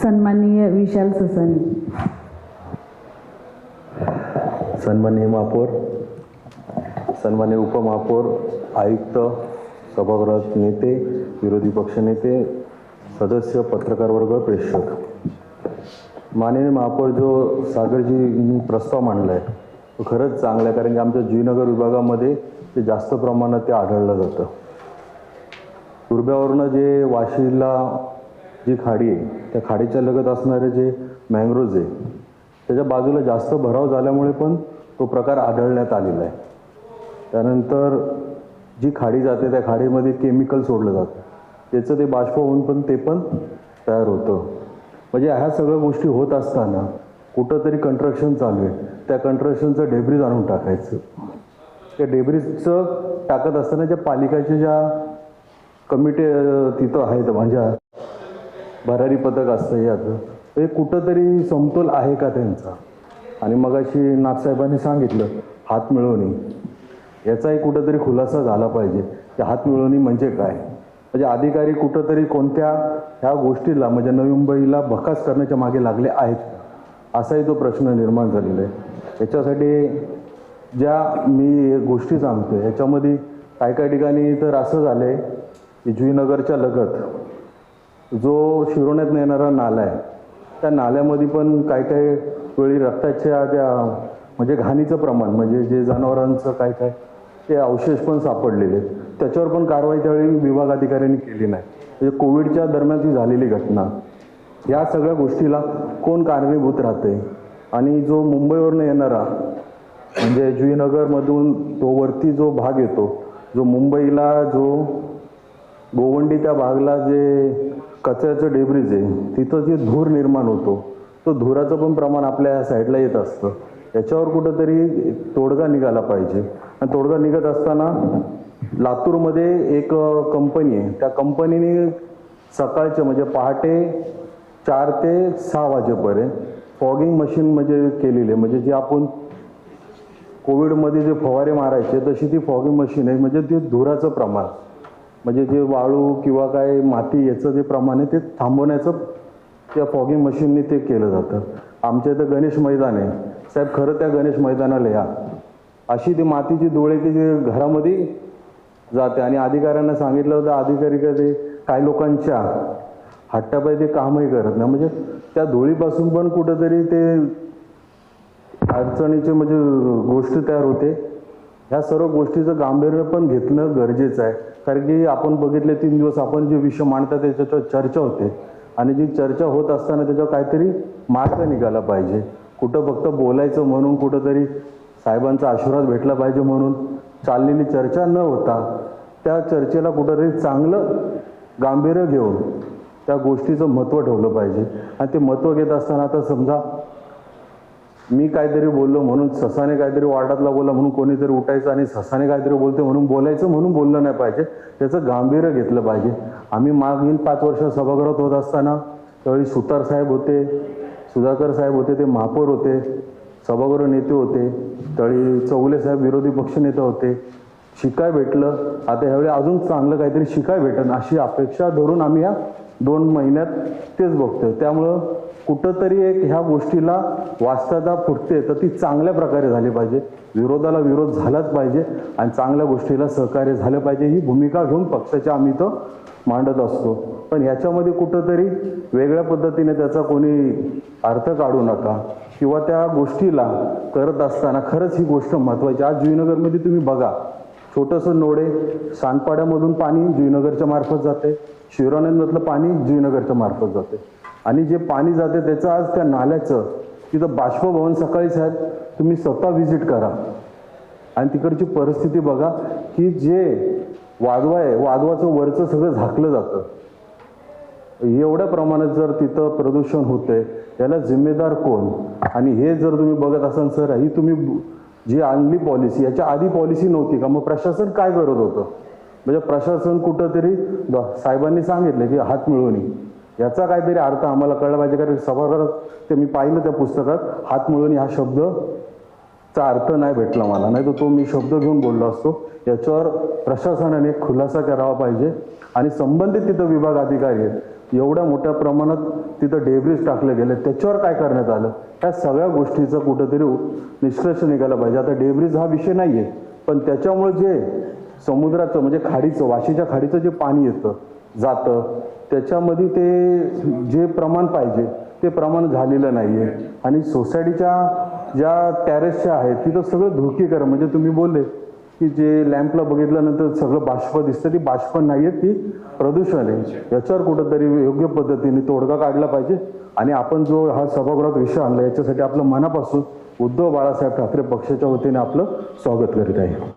सन्माननीय विशाल ससानी, सन्माननीय महापौर, सन्माननीय उपमहापौर, आयुक्त, सभागृहात नेते, विरोधी पक्षनेते, सदस्य, पत्रकार वर्ग, प्रेक्षक. माननीय महापौर, जो सागरजींनी प्रस्ताव मांडला आहे तो खरंच चांगला आहे, कारण की आमच्या जुईनगर विभागामध्ये ते जास्त प्रमाणात ते आढळलं जातं. दुर्ब्यावरनं जे वाशीला जी खाडी आहे त्या खाडीच्या लगत असणारे जे मँग्रोव्ज आहे त्याच्या बाजूला जास्त भराव झाल्यामुळे पण तो प्रकार आढळण्यात आलेला आहे. त्यानंतर जी खाडी जाते त्या खाडीमध्ये केमिकल सोडलं जातं, त्याचं ते बाष्प होऊन पण ते पण तयार होतं. म्हणजे ह्या सगळ्या गोष्टी होत असताना कुठंतरी कंस्ट्रक्शन चालू आहे, त्या कंस्ट्रक्शनचं डेब्रिज आणून टाकायचं. त्या डेब्रिजचं टाकत असताना ज्या पालिकाच्या ज्या कमिटी तिथं आहेत, म्हणजे भरारी पथक असतं याचं, ते कुठंतरी समतोल आहे का त्यांचा. आणि मगाशी नाथसाहेबांनी सांगितलं हात मिळवणी, याचाही कुठंतरी खुलासा झाला पाहिजे की हात मिळवणी म्हणजे काय. म्हणजे अधिकारी कुठंतरी कोणत्या ह्या गोष्टीला म्हणजे नवी मुंबईला बकास करण्याच्या मागे लागले आहेत असाही तो प्रश्न निर्माण झालेला आहे. याच्यासाठी ज्या मी गोष्टी सांगतो याच्यामध्ये काही ठिकाणी तर असं झालं आहे की जुईनगरच्या लगत जो शिरोण्यात येणारा नाला आहे त्या नाल्यामध्ये पण काही वेळी रक्ताच्या त्या म्हणजे घाणीचं प्रमाण म्हणजे जे जनावरांचं काय ते अवशेष पण सापडलेले आहेत. त्याच्यावर पण कारवाई त्यावेळी विभाग अधिकाऱ्यांनी केली नाही. म्हणजे कोविडच्या दरम्यान ती झालेली घटना, या सगळ्या गोष्टीला कोण कारणीभूत राहते. आणि जो मुंबईवरनं येणारा म्हणजे जुईनगरमधून तो वरती जो भाग येतो, जो मुंबईला जो गोवंडी त्या भागला जे कचऱ्याचं डेब्रिज आहे तिथं जे धूर निर्माण होतो, तो धुराचं पण प्रमाण आपल्या या साईडला येत असतं. याच्यावर कुठंतरी तोडगा निघाला पाहिजे. आणि तोडगा निघत असताना लातूरमध्ये एक कंपनी आहे, त्या कंपनीने सकाळचे म्हणजे पहाटे 4 ते 6 वाजेपर्यंत फॉगिंग मशीन म्हणजे केलेली आहे. म्हणजे जे आपण कोविडमध्ये जे फवारे मारायचे तशी ती फॉगिंग मशीन आहे. म्हणजे ते धुराचं प्रमाण म्हणजे जे वाळू किंवा काय माती याचं जे प्रमाण आहे ते थांबवण्याचं त्या फॉगिंग मशीनने ते केलं जातं. आमच्या इथं गणेश मैदान आहे साहेब, खरं त्या गणेश मैदानाला या, अशी ती मातीची डोळे की जे घरामध्ये जाते. आणि अधिकाऱ्यांना सांगितलं होतं, अधिकारी कधी काही लोकांच्या हट्टापायी ते कामही करत नाही. म्हणजे त्या धुळीपासून पण कुठंतरी ते अडचणीचे म्हणजे गोष्ट तयार होते. ह्या सर्व गोष्टीचं गांभीर्य पण घेतणं गरजेचं आहे. कारण की आपण बघितले 3 दिवस आपण जे विषय मांडतात त्याच्यावर चर्चा होते आणि जी चर्चा होत असताना त्याच्यावर काहीतरी मार्ग निघाला पाहिजे. कुठं फक्त बोलायचं म्हणून, कुठंतरी साहेबांचा आशीर्वाद भेटला पाहिजे म्हणून चाललेली चर्चा न होता त्या चर्चेला कुठंतरी चांगलं गांभीर्य घेऊन त्या गोष्टीचं महत्त्व ठेवलं पाहिजे. आणि ते महत्त्व घेत असताना आता समजा मी काहीतरी बोललो म्हणून ससाने काहीतरी वार्डातला बोलला म्हणून कोणीतरी उठायचं आणि ससाने काहीतरी बोलते म्हणून बोलायचं म्हणून बोललं नाही पाहिजे. त्याचं गांभीर्य घेतलं पाहिजे. आम्ही मागील 5 वर्ष सभागृहात होत असताना त्यावेळी सुतार साहेब होते, सुधाकर साहेब होते, ते महापौर होते, सभागृह नेते होते, त्यावेळी चौगले साहेब विरोधी पक्षनेते होते. शिकाय भेटलं. आता ह्यावेळी अजून चांगलं काहीतरी शिकाय भेटन अशी अपेक्षा धरून आम्ही या 2 महिन्यात तेच बघतोय. त्यामुळं कुठंतरी एक ह्या गोष्टीला वास्तवता फुटते तर ती चांगल्या प्रकारे झाली पाहिजे. विरोधाला विरोध झालाच पाहिजे आणि चांगल्या गोष्टीला सहकार्य झालं पाहिजे. ही भूमिका घेऊन पक्षाच्या आम्ही तर मांडत असतो. पण ह्याच्यामध्ये कुठंतरी वेगळ्या पद्धतीने त्याचा कोणी अर्थ काढू नका किंवा त्या गोष्टीला करत असताना खरंच ही गोष्ट महत्त्वाची. आज जुईनगरमध्ये तुम्ही बघा, छोटंसं नोडे सांडपाड्यामधून पाणी जुईनगरच्या मार्फत जाते, शिरोण्यामधलं पाणी जुईनगरच्या मार्फत जाते. आणि जे पाणी जाते त्याचं आज त्या नाल्याचं तिथं बाष्पभवन सकाळी साहेब तुम्ही स्वतः व्हिजिट करा आणि तिकडची परिस्थिती बघा की जे वादवा आहे वादवाचं वरचं सगळं झाकलं जातं. एवढ्या प्रमाणात जर तिथं प्रदूषण होतंय याला जिम्मेदार कोण. आणि हे जर तुम्ही बघत असाल सर, ही तुम्ही जी आणली पॉलिसी याच्या आधी पॉलिसी नव्हती का, मग प्रशासन काय करत होतं. म्हणजे प्रशासन कुठंतरी साहेबांनी सांगितलं की हात मिळवणी, याचा काहीतरी अर्थ आम्हाला कळला पाहिजे. कारण सभागृहात ते मी पाहिलं त्या पुस्तकात हात मिळवणी हा शब्दचा अर्थ नाही भेटला मला, नाही तर तो मी शब्द घेऊन बोललो असतो. याच्यावर प्रशासनाने खुलासा करावा पाहिजे आणि संबंधित तिथं विभाग अधिकारी आहेत एवढ्या मोठ्या प्रमाणात तिथं डेब्रिज टाकले गेले, त्याच्यावर काय करण्यात आलं, ह्या सगळ्या गोष्टीचं कुठंतरी निष्कर्ष निघाला पाहिजे. आता डेब्रिज हा विषय नाही आहे, पण त्याच्यामुळे जे समुद्राचं म्हणजे खाडीचं, वाशीच्या खाडीचं जे पाणी येतं जातं, त्याच्यामध्ये ते जे प्रमाण पाहिजे ते प्रमाण झालेलं नाही आहे. आणि सोसायटीच्या ज्या टॅरेसच्या आहेत तिथं सगळं धुकीकरण, म्हणजे तुम्ही बोलले की जे लॅम्पला बघितल्यानंतर सगळं बाष्प दिसतं, ती बाष्प नाही आहे, ती प्रदूषण आहे. याच्यावर कुठंतरी योग्य पद्धतीने तोडगा काढला पाहिजे. आणि आपण जो हा सभागृहात विषय आणला याच्यासाठी आपलं मनापासून उद्धव बाळासाहेब ठाकरे पक्षाच्या वतीने आपलं स्वागत करीत आहे.